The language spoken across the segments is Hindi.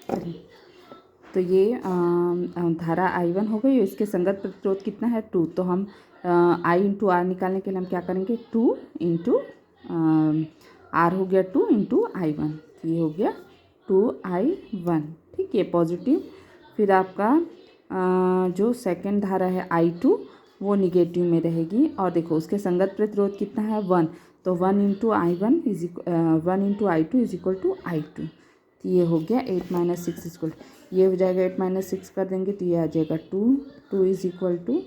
तो ये धारा I1 हो गई। इसके संगत प्रतिरोध कितना है 2। तो हम I इंटू आर निकालने के लिए हम क्या करेंगे 2 इंटू आर हो गया 2 इंटू I1। ये हो गया 2I1। ठीक, ये पॉजिटिव। फिर आपका जो सेकंड धारा है I2 वो निगेटिव में रहेगी। और देखो उसके संगत प्रतिरोध कितना है 1। तो 1 into I1 1 into I2 is equal to I2। तो ये हो गया 8 माइनस 6 इक्वल, ये हो जाएगा 8 माइनस 6 कर देंगे तो ये आ जाएगा 2 is equal to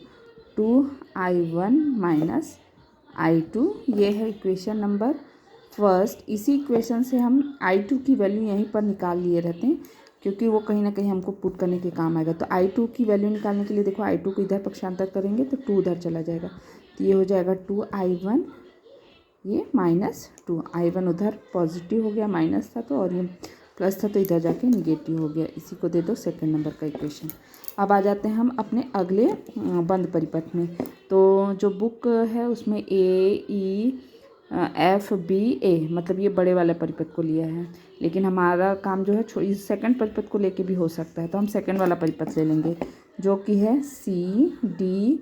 2I1 minus I2। ये है इक्वेशन नंबर फर्स्ट। इसी इक्वेशन से हम I2 की वैल्यू यहीं पर निकाल लिए रहते हैं क्योंकि वो कहीं ना कहीं हमको पुट करने के काम आएगा। तो I2 की वैल्यू निकालने के लिए देखो I2 को इधर पक्षांतर करेंगे तो 2 उधर चला जाएगा। तो ये हो जाएगा 2I1 ये माइनस 2। I1 उधर पॉजिटिव हो गया, माइनस था तो, और ये प्लस था तो इधर जाके निगेटिव हो गया। इसी को दे दो सेकंड नंबर का इक्वेशन। अब आ जाते हैं हम अपने अगले बंद परिपथ में। तो जो बुक है उसमें AEFBA मतलब ये बड़े वाले परिपथ को लिया है, लेकिन हमारा काम जो है सेकंड परिपथ को लेके भी हो सकता है। तो हम सेकंड वाला परिपथ ले लेंगे जो कि है CDEFC,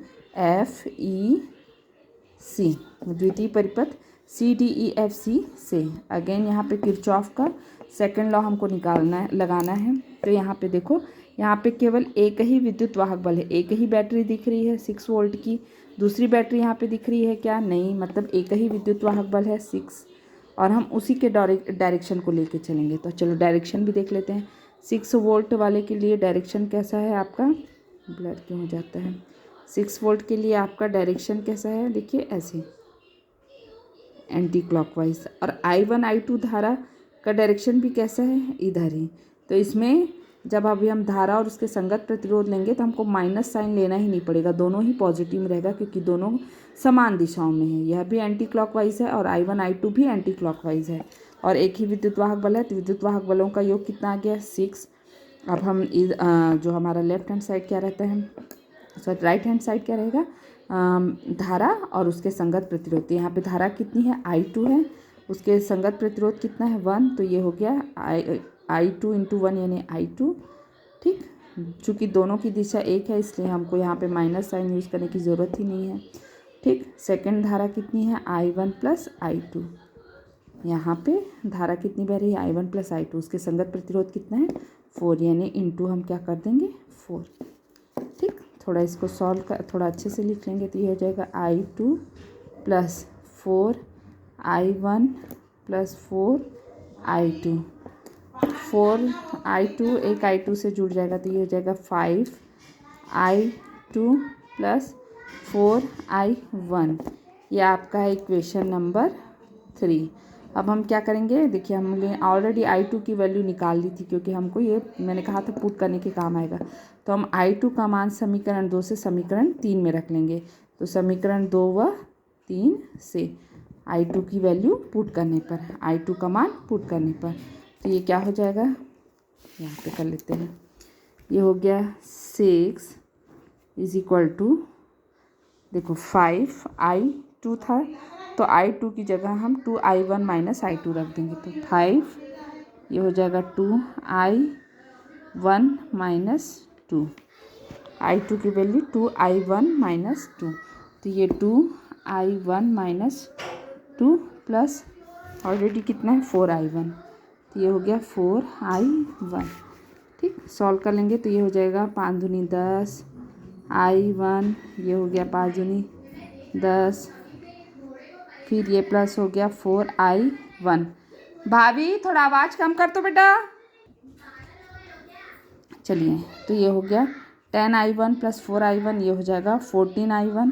द्वितीय परिपथ CDEFC से। अगेन यहाँ पे किरचॉफ का सेकंड लॉ हमको लगाना है। तो यहाँ पे देखो, यहाँ पे केवल एक ही विद्युत वाहक बल है, एक ही बैटरी दिख रही है 6 वोल्ट की। दूसरी बैटरी यहाँ पे दिख रही है क्या? नहीं, मतलब एक ही विद्युत वाहक बल है 6, और हम उसी के डायरेक्शन को लेके चलेंगे। तो चलो डायरेक्शन भी देख लेते हैं। 6 वोल्ट वाले के लिए डायरेक्शन कैसा है आपका, ब्लर क्यों हो जाता है, 6 वोल्ट के लिए आपका डायरेक्शन कैसा है, देखिए ऐसे एंटी क्लॉकवाइज। और I1 I2 धारा का डायरेक्शन भी कैसा है, इधर ही। तो इसमें जब अभी हम धारा और उसके संगत प्रतिरोध लेंगे तो हमको माइनस साइन लेना ही नहीं पड़ेगा, दोनों ही पॉजिटिव में रहेगा क्योंकि दोनों समान दिशाओं में है। यह भी एंटी क्लॉकवाइज है और I1 I2 भी एंटी क्लॉकवाइज है, और एक ही विद्युत वाहक बल है तो विद्युत वाहक बलों का योग कितना आ गया 6। अब हम जो हमारा लेफ्ट हैंड साइड क्या रहता है, सॉरी राइट हैंड साइड क्या रहेगा, धारा और उसके संगत प्रतिरोध। यहाँ पे धारा कितनी है I2 है, उसके संगत प्रतिरोध कितना है 1। तो ये हो गया I2 इंटू 1 यानी I2। ठीक, चूँकि दोनों की दिशा एक है इसलिए हमको यहाँ पे माइनस साइन यूज़ करने की ज़रूरत ही नहीं है। ठीक, सेकंड धारा कितनी है I1 प्लस I2। यहाँ पे धारा कितनी बह रही है I1 प्लस I2, उसके संगत प्रतिरोध कितना है 4, यानी इंटू हम क्या कर देंगे 4। ठीक, थोड़ा इसको सॉल्व कर थोड़ा अच्छे से लिख लेंगे तो ये हो जाएगा I2 plus 4 I1 plus 4 I2। 4 I2 एक I2 से जुड़ जाएगा तो ये हो जाएगा 5 I2 प्लस 4 I1। ये आपका है इक्वेशन नंबर 3। अब हम क्या करेंगे, देखिए हमने ऑलरेडी I2 की वैल्यू निकाल ली थी क्योंकि हमको ये मैंने कहा था पुट करने के काम आएगा। तो हम I2 का मान समीकरण 2 से समीकरण 3 में रख लेंगे। तो समीकरण 2 व 3 से I2 की वैल्यू पुट करने पर, I2 का मान पुट करने पर, तो ये क्या हो जाएगा, यहाँ पे कर लेते हैं। ये हो गया 6 इज इक्वल टू, देखो 5 I2 था तो I2 की जगह हम 2I1 माइनस I2 रख देंगे। तो 5 ये हो जाएगा 2I1 माइनस 2, I2 की वैल्यू 2I1 माइनस 2। तो ये 2I1 माइनस 2 प्लस ऑलरेडी कितना है 4I1, तो ये हो गया 4I1। ठीक, सॉल्व कर लेंगे तो ये हो जाएगा 5 दूनी 10 I1, ये हो गया 5 दूनी 10, फिर ये प्लस हो गया 4I1। भाभी थोड़ा आवाज़ कम कर दो बेटा। चलिए, तो ये हो गया 10I1 प्लस 4I1, ये हो जाएगा 14I1,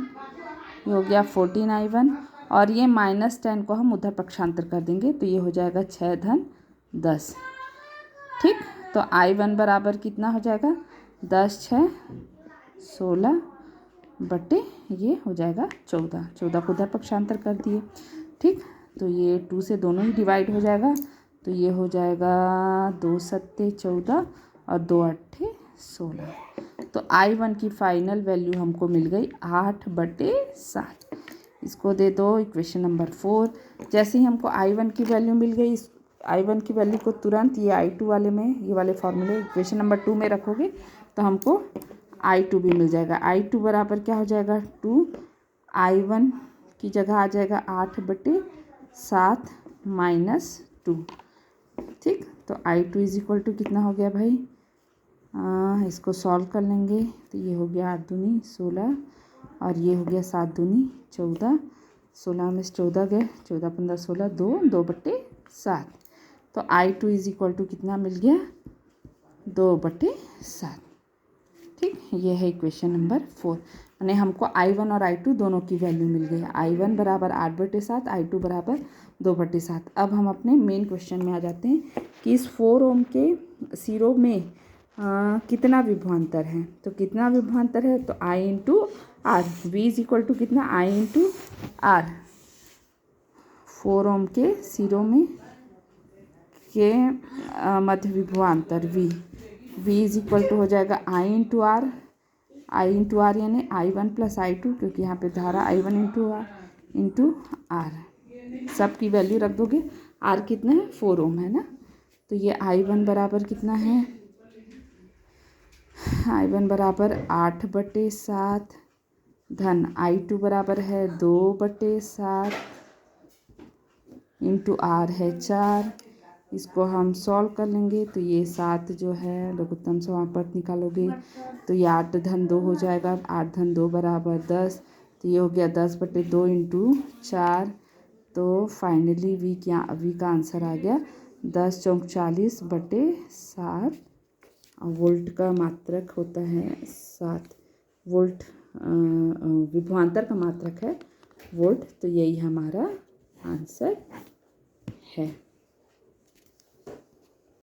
ये हो गया 14I1, और ये माइनस 10 को हम उधर पक्षांतर कर देंगे तो ये हो जाएगा 6 धन 10। ठीक, तो I1 बराबर कितना हो जाएगा 10 6 16 बटे ये हो जाएगा 14, 14 को उधर पक्षांतर कर दिए। ठीक, तो ये 2 से दोनों ही डिवाइड हो जाएगा तो ये हो जाएगा 2 सत्ते 14 और 2 अट्ठे 16। तो I1 की फाइनल वैल्यू हमको मिल गई 8/7। इसको दे दो इक्वेशन नंबर 4। जैसे ही हमको I1 की वैल्यू मिल गई, I1 की वैल्यू को तुरंत ये I2 वाले में, ये वाले फॉर्मूले इक्वेशन नंबर 2 में रखोगे तो हमको I2 भी मिल जाएगा। I2 बराबर क्या हो जाएगा 2, I1 की जगह आ जाएगा 8/7 -2। ठीक, तो I2 इज इक्वल टू कितना हो गया भाई, इसको सॉल्व कर लेंगे तो ये हो गया 8 दूनी 16 और ये हो गया 7 दूनी 14, 16 में से 14 गए, 14 15 16, 2/7। तो I2 इज इक्वल टू कितना मिल गया 2/7। ठीक, ये है इक्वेशन नंबर 4। यानी हमको I1 और I2 दोनों की वैल्यू मिल गई। I1 बराबर 8/7, I2 बराबर 2/7। अब हम अपने मेन क्वेश्चन में आ जाते हैं कि इस 4 ओम के सिरों में कितना विभवांतर है। तो कितना विभवांतर है, तो I into R, V is equal to कितना I इंटू आर। 4 ओम के सिरों में के मध्य विभवांतर V इज इक्वल टू हो जाएगा I इंटू आर, यानी I1 + I2, क्योंकि यहाँ पे धारा I1 इंटू आर। सब की वैल्यू रख दोगे। आर कितना है 4 ओम है ना, तो ये I1 बराबर कितना है, I1 बराबर 8/7 धन I2 बराबर है 2/7 इंटू आर है 4। इसको हम सॉल्व कर लेंगे तो ये 7 जो है लघुत्तम समापत निकालोगे तो ये 8 धन 2 हो जाएगा, 8 धन 2 बराबर 10। तो ये हो गया 10/2 इंटू 4। तो फाइनली वी का आंसर आ गया 10 चौक 40/7। वोल्ट का मात्रक होता है 7 वोल्ट, विभवांतर का मात्रक है वोल्ट। तो यही हमारा आंसर है।